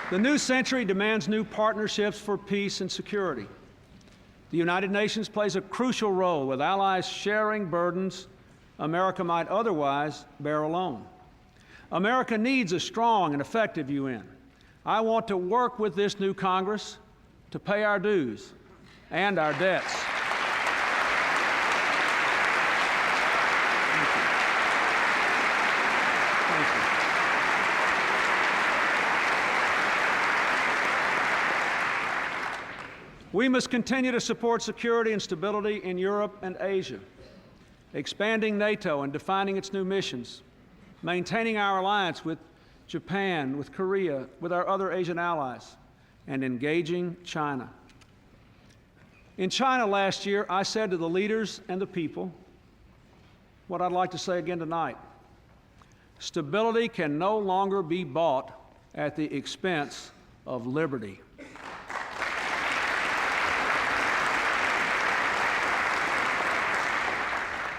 The new century demands new partnerships for peace and security. The United Nations plays a crucial role with allies sharing burdens America might otherwise bear alone. America needs a strong and effective UN. I want to work with this new Congress to pay our dues and our debts. We must continue to support security and stability in Europe and Asia, expanding NATO and defining its new missions, maintaining our alliance with Japan, with Korea, with our other Asian allies, and engaging China. In China last year, I said to the leaders and the people what I'd like to say again tonight. Stability can no longer be bought at the expense of liberty.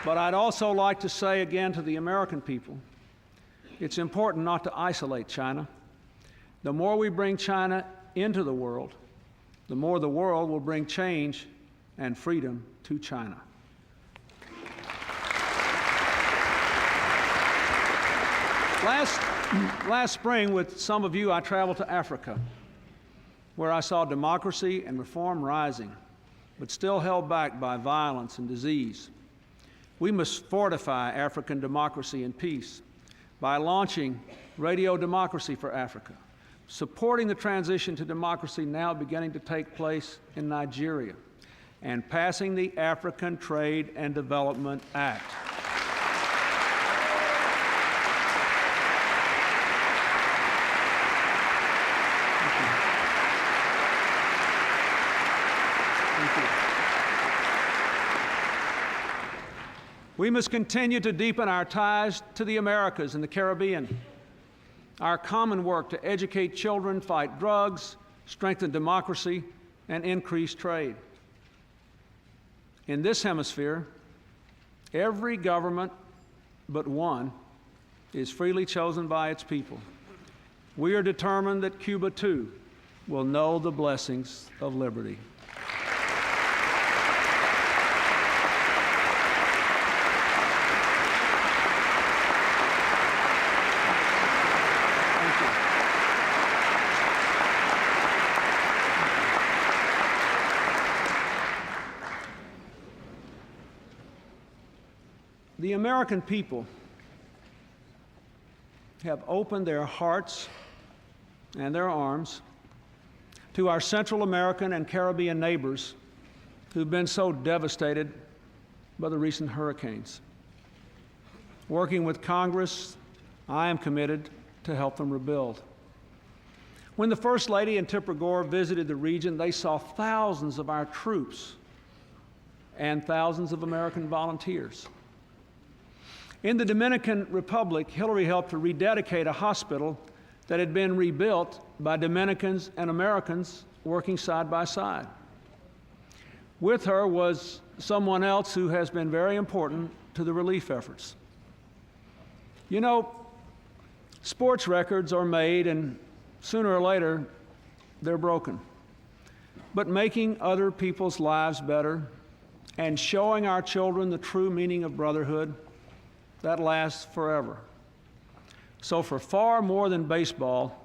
But I'd also like to say again to the American people, it's important not to isolate China. The more we bring China into the world, the more the world will bring change and freedom to China. Last spring, with some of you, I traveled to Africa, where I saw democracy and reform rising, but still held back by violence and disease. We must fortify African democracy and peace by launching Radio Democracy for Africa, supporting the transition to democracy now beginning to take place in Nigeria, and passing the African Trade and Development Act. We must continue to deepen our ties to the Americas and the Caribbean. Our common work to educate children, fight drugs, strengthen democracy, and increase trade. In this hemisphere, every government but one is freely chosen by its people. We are determined that Cuba, too, will know the blessings of liberty. The American people have opened their hearts and their arms to our Central American and Caribbean neighbors who've been so devastated by the recent hurricanes. Working with Congress, I am committed to help them rebuild. When the First Lady and Tipper Gore visited the region, they saw thousands of our troops and thousands of American volunteers. In the Dominican Republic, Hillary helped to rededicate a hospital that had been rebuilt by Dominicans and Americans working side by side. With her was someone else who has been very important to the relief efforts. You know, sports records are made and sooner or later they're broken. But making other people's lives better and showing our children the true meaning of brotherhood, that lasts forever. So for far more than baseball,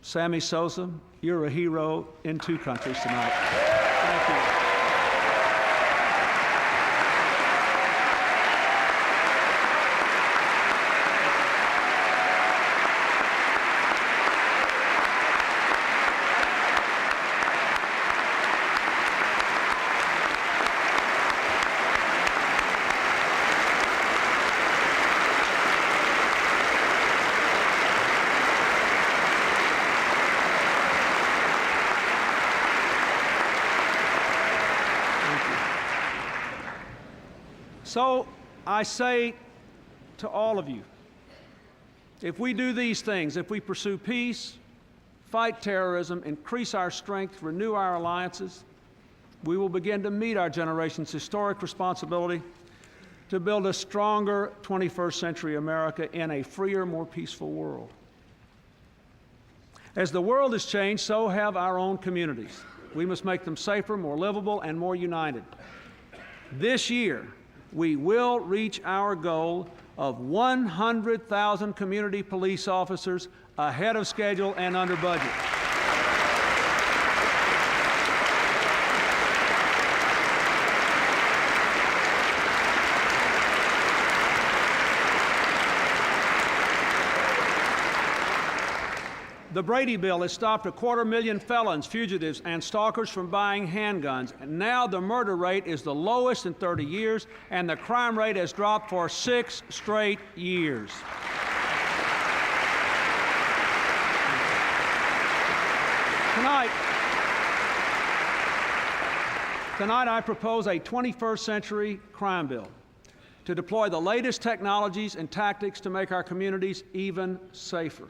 Sammy Sosa, you're a hero in two countries tonight. Thank you. So I say to all of you, if we do these things, if we pursue peace, fight terrorism, increase our strength, renew our alliances, we will begin to meet our generation's historic responsibility to build a stronger 21st century America in a freer, more peaceful world. As the world has changed, so have our own communities. We must make them safer, more livable, and more united. This year, we will reach our goal of 100,000 community police officers ahead of schedule and under budget. The Brady Bill has stopped 250,000 felons, fugitives, and stalkers from buying handguns. And now the murder rate is the lowest in 30 years, and the crime rate has dropped for 6 straight years. Tonight I propose a 21st century crime bill to deploy the latest technologies and tactics to make our communities even safer.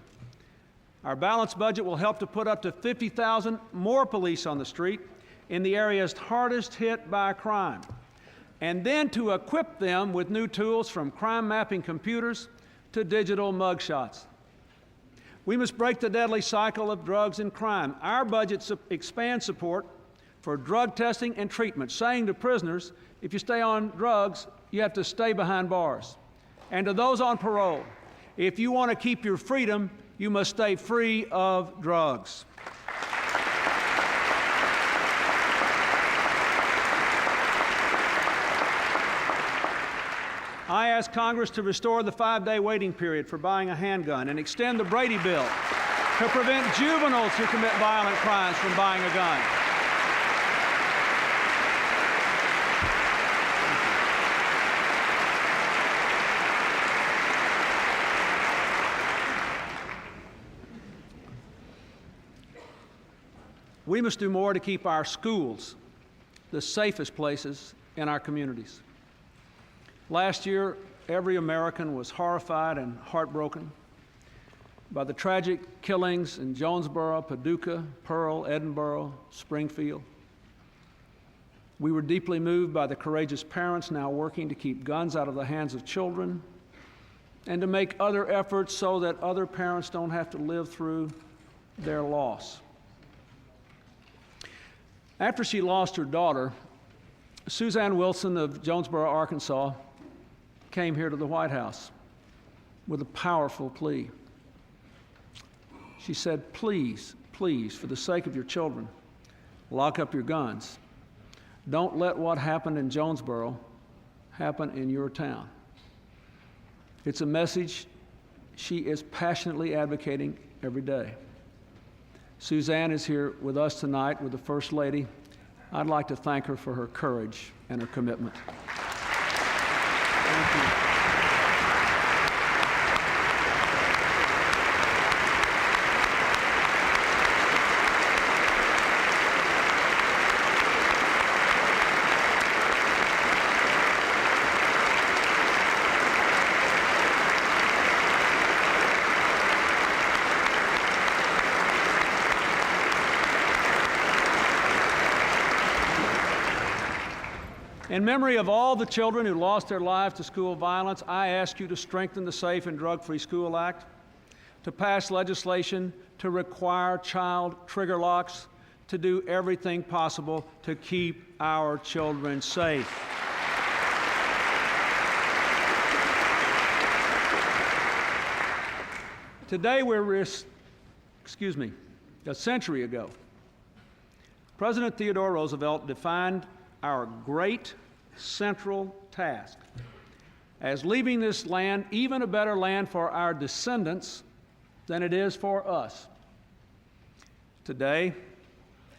Our balanced budget will help to put up to 50,000 more police on the street in the areas hardest hit by crime, and then to equip them with new tools from crime mapping computers to digital mugshots. We must break the deadly cycle of drugs and crime. Our budget expands support for drug testing and treatment, saying to prisoners, if you stay on drugs, you have to stay behind bars. And to those on parole, if you want to keep your freedom, you must stay free of drugs. ask Congress to restore the 5-day waiting period for buying a handgun and extend the Brady Bill to prevent juveniles who commit violent crimes from buying a gun. We must do more to keep our schools the safest places in our communities. Last year, every American was horrified and heartbroken by the tragic killings in Jonesboro, Paducah, Pearl, Edinburgh, Springfield. We were deeply moved by the courageous parents now working to keep guns out of the hands of children and to make other efforts so that other parents don't have to live through their loss. After she lost her daughter, Suzanne Wilson of Jonesboro, Arkansas, came here to the White House with a powerful plea. She said, please, please, for the sake of your children, lock up your guns. Don't let what happened in Jonesboro happen in your town. It's a message she is passionately advocating every day. Suzanne is here with us tonight with the First Lady. I'd like to thank her for her courage and her commitment. Thank you. In memory of all the children who lost their lives to school violence, I ask you to strengthen the Safe and Drug-Free School Act, to pass legislation to require child trigger locks, to do everything possible to keep our children safe. Today a century ago, President Theodore Roosevelt defined our great central task as leaving this land even a better land for our descendants than it is for us. Today,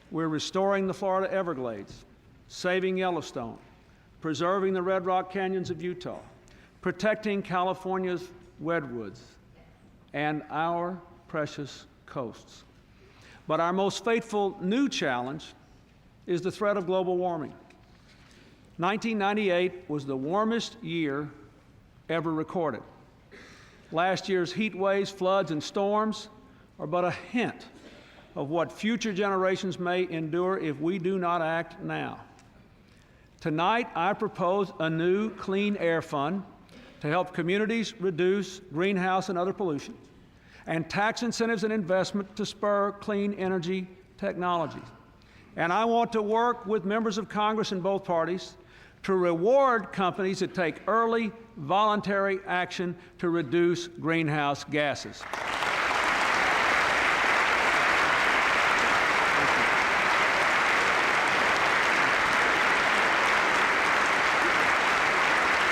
we're restoring the Florida Everglades, saving Yellowstone, preserving the Red Rock Canyons of Utah, protecting California's redwoods, and our precious coasts. But our most fateful new challenge is the threat of global warming. 1998 was the warmest year ever recorded. Last year's heat waves, floods, and storms are but a hint of what future generations may endure if we do not act now. Tonight, I propose a new clean air fund to help communities reduce greenhouse and other pollution, and tax incentives and investment to spur clean energy technologies. And I want to work with members of Congress in both parties to reward companies that take early, voluntary action to reduce greenhouse gases.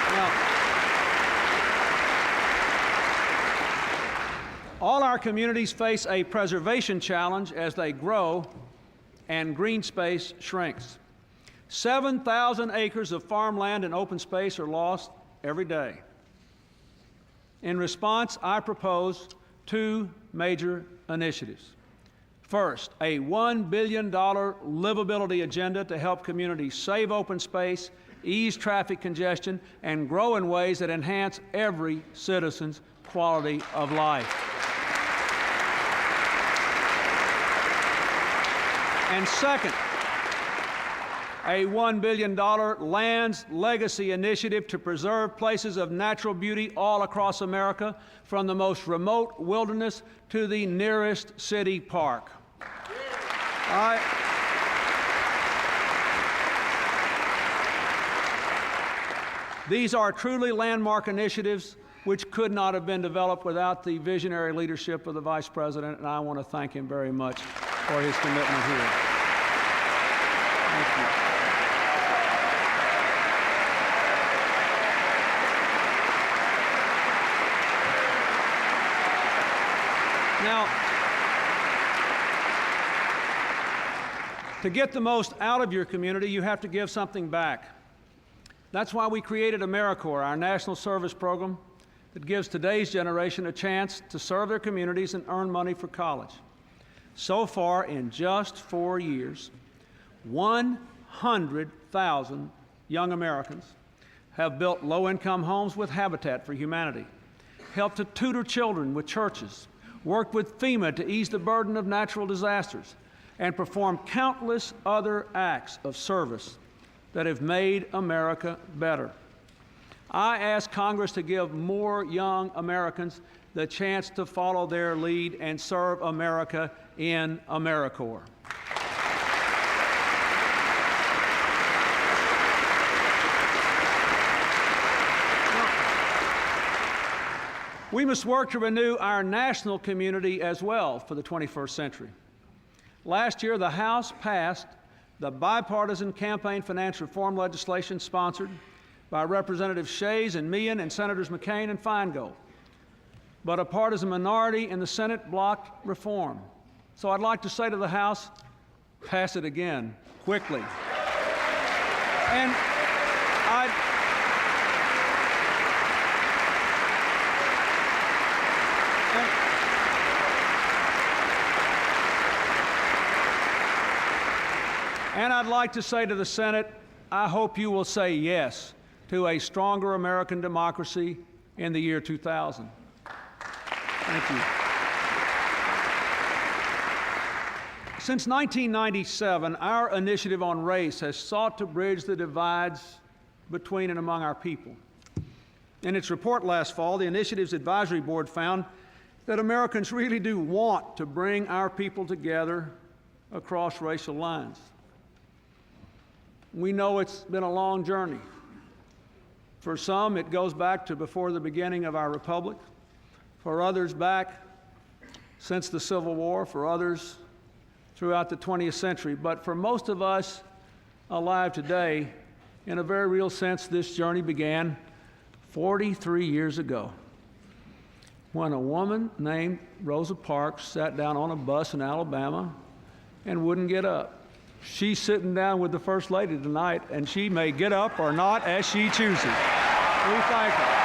Now, all our communities face a preservation challenge as they grow and green space shrinks. 7,000 acres of farmland and open space are lost every day. In response, I propose two major initiatives. First, a $1 billion livability agenda to help communities save open space, ease traffic congestion, and grow in ways that enhance every citizen's quality of life. And second, a $1 billion Lands Legacy Initiative to preserve places of natural beauty all across America, from the most remote wilderness to the nearest city park. These are truly landmark initiatives which could not have been developed without the visionary leadership of the Vice President, and I want to thank him very much for his commitment here. Thank you. Now, to get the most out of your community, you have to give something back. That's why we created AmeriCorps, our national service program that gives today's generation a chance to serve their communities and earn money for college. So far, in just 4 years, 100,000 young Americans have built low-income homes with Habitat for Humanity, helped to tutor children with churches, worked with FEMA to ease the burden of natural disasters, and performed countless other acts of service that have made America better. I ask Congress to give more young Americans the chance to follow their lead and serve America in AmeriCorps. We must work to renew our national community as well for the 21st century. Last year, the House passed the bipartisan campaign finance reform legislation sponsored by Representatives Shays and Meehan and Senators McCain and Feingold. But a partisan minority in the Senate blocked reform. So I'd like to say to the House, pass it again, quickly. And I'd like to say to the Senate, I hope you will say yes to a stronger American democracy in the year 2000. Thank you. Since 1997, our initiative on race has sought to bridge the divides between and among our people. In its report last fall, the initiative's advisory board found that Americans really do want to bring our people together across racial lines. We know it's been a long journey. For some, it goes back to before the beginning of our republic. For others, back since the Civil War. For others, throughout the 20th century. But for most of us alive today, in a very real sense, this journey began 43 years ago, when a woman named Rosa Parks sat down on a bus in Alabama and wouldn't get up. She's sitting down with the First Lady tonight, and she may get up or not as she chooses. We thank her.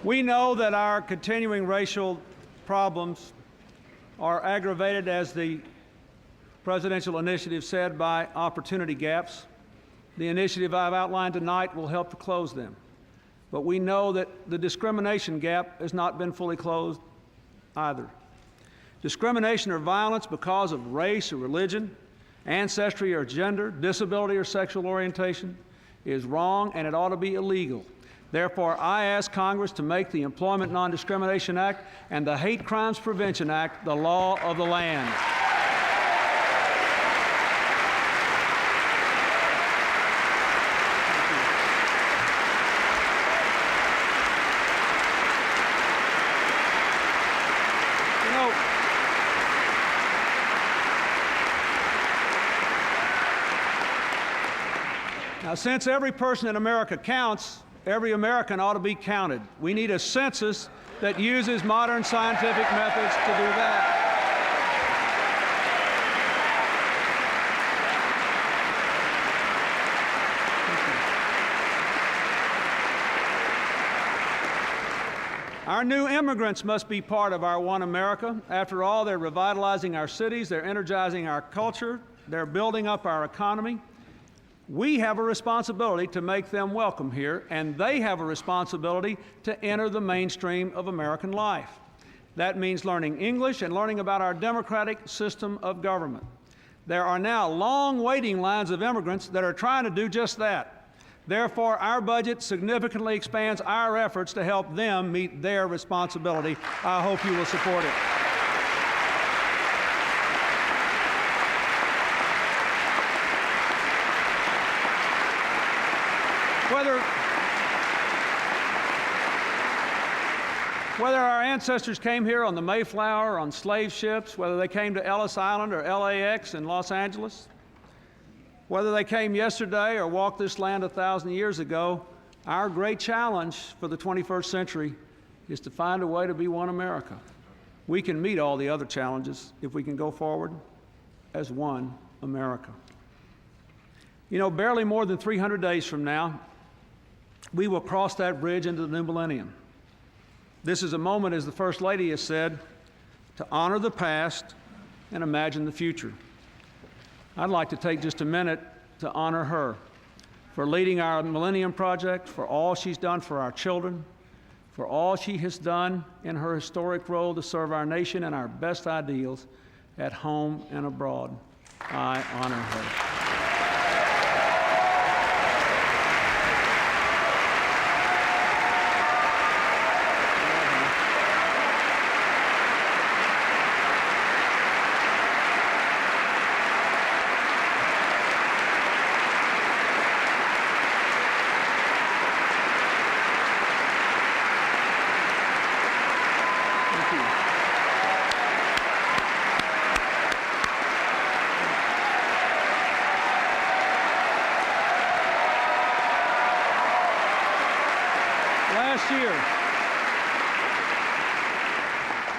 We know that our continuing racial problems are aggravated, as the presidential initiative said, by opportunity gaps. The initiative I've outlined tonight will help to close them. But we know that the discrimination gap has not been fully closed either. Discrimination or violence because of race or religion, ancestry or gender, disability or sexual orientation is wrong, and it ought to be illegal. Therefore, I ask Congress to make the Employment Non-Discrimination Act and the Hate Crimes Prevention Act the law of the land. Now, since every person in America counts, every American ought to be counted. We need a census that uses modern scientific methods to do that. Our new immigrants must be part of our One America. After all, they're revitalizing our cities, they're energizing our culture, they're building up our economy. We have a responsibility to make them welcome here, and they have a responsibility to enter the mainstream of American life. That means learning English and learning about our democratic system of government. There are now long waiting lines of immigrants that are trying to do just that. Therefore, our budget significantly expands our efforts to help them meet their responsibility. I hope you will support it. Whether our ancestors came here on the Mayflower or on slave ships, whether they came to Ellis Island or LAX in Los Angeles, whether they came yesterday or walked this land 1,000 years ago, our great challenge for the 21st century is to find a way to be one America. We can meet all the other challenges if we can go forward as one America. You know, barely more than 300 days from now, we will cross that bridge into the new millennium. This is a moment, as the First Lady has said, to honor the past and imagine the future. I'd like to take just a minute to honor her for leading our Millennium Project, for all she's done for our children, for all she has done in her historic role to serve our nation and our best ideals at home and abroad. I honor her.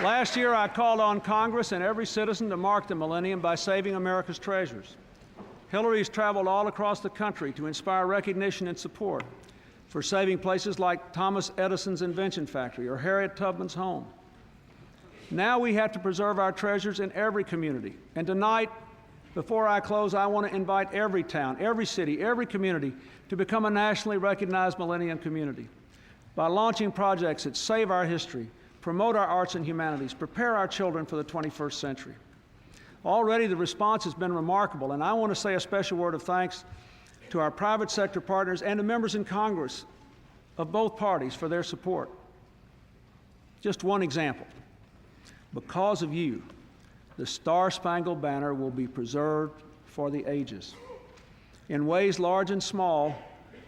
Last year, I called on Congress and every citizen to mark the millennium by saving America's treasures. Hillary's traveled all across the country to inspire recognition and support for saving places like Thomas Edison's invention factory or Harriet Tubman's home. Now we have to preserve our treasures in every community. And tonight, before I close, I want to invite every town, every city, every community to become a nationally recognized millennium community by launching projects that save our history, promote our arts and humanities, prepare our children for the 21st century. Already the response has been remarkable, and I want to say a special word of thanks to our private sector partners and to members in Congress of both parties for their support. Just one example. Because of you, the Star-Spangled Banner will be preserved for the ages. In ways large and small,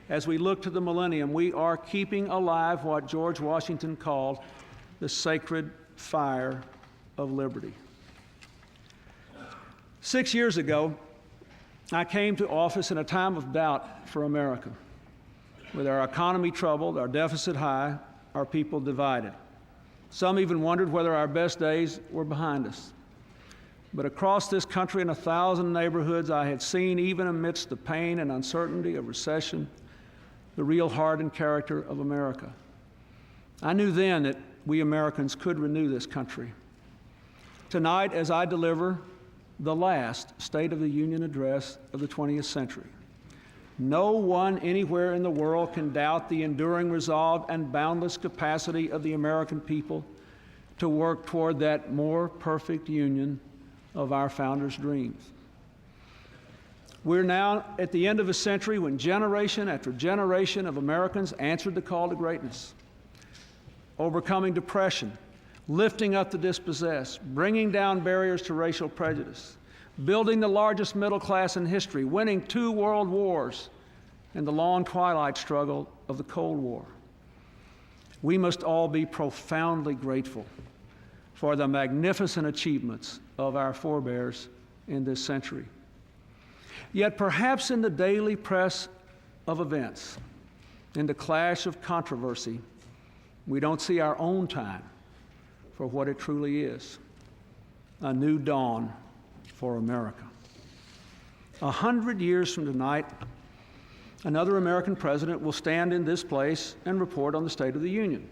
as we look to the millennium, we are keeping alive what George Washington called the sacred fire of liberty. 6 years ago, I came to office in a time of doubt for America, with our economy troubled, our deficit high, our people divided. Some even wondered whether our best days were behind us. But across this country in 1,000 neighborhoods, I had seen, even amidst the pain and uncertainty of recession, the real heart and character of America. I knew then that we Americans could renew this country. Tonight, as I deliver the last State of the Union address of the 20th century, no one anywhere in the world can doubt the enduring resolve and boundless capacity of the American people to work toward that more perfect union of our founders' dreams. We're now at the end of a century when generation after generation of Americans answered the call to greatness, overcoming depression, lifting up the dispossessed, bringing down barriers to racial prejudice, building the largest middle class in history, winning 2 world wars, and the long twilight struggle of the Cold War. We must all be profoundly grateful for the magnificent achievements of our forebears in this century. Yet perhaps in the daily press of events, in the clash of controversy, we don't see our own time for what it truly is, a new dawn for America. 100 years from tonight, another American president will stand in this place and report on the State of the Union.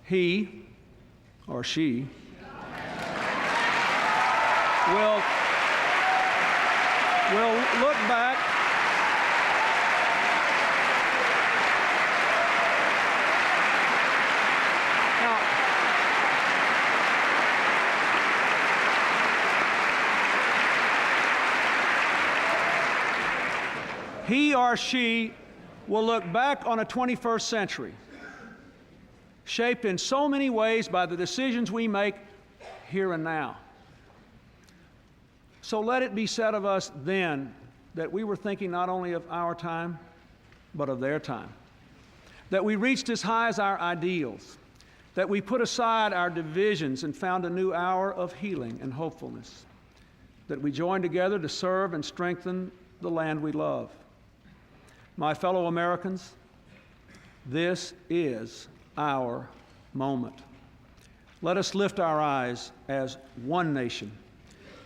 he or she will look back now. He or she will look back on a 21st century shaped in so many ways by the decisions we make here and now. So let it be said of us then that we were thinking not only of our time, but of their time. That we reached as high as our ideals. That we put aside our divisions and found a new hour of healing and hopefulness. That we joined together to serve and strengthen the land we love. My fellow Americans, this is our moment. Let us lift our eyes as one nation,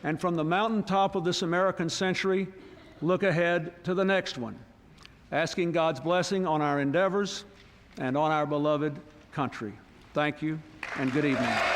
and from the mountaintop of this American century, look ahead to the next one, asking God's blessing on our endeavors and on our beloved country. Thank you, and good evening.